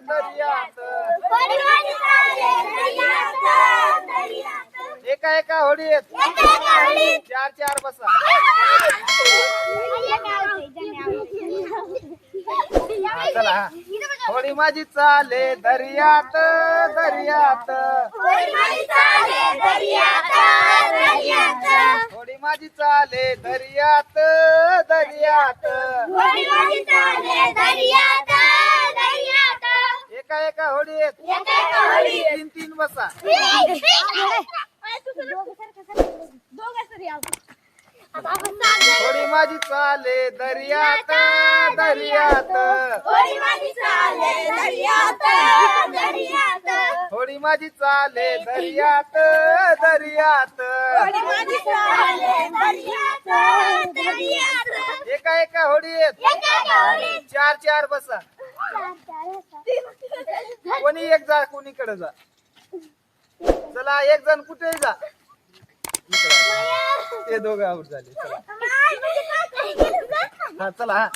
दर्यात होडी माझी चाले दर्यात दर्यात एका एका होडीत एका एका होडीत चार चार बसा हा, चला हा. होडी माझी चाले दर्यात दर्यात होडी माझी चाले दर्यात दर्यात होडी माझी चाले दर्यात दर्यात होडी माझी चाले दर्यात दर्यात एका एका होडीत एका एका होडीत तीन तीन बसा होडी माझी चाले दर्यात दर्यात होडी माझी चाले दर्यात दर्यात होडी माझी चाले दर्यात दर्यात होडी माझी चाले दर्यात दर्यात एका एका होडीत एका एका होडीत चार चार बसा कोणी एक जा कोणीकडे जा चला एक जण कुठे जा इकडे. ते दोघं आउट झाले चला हा चला हा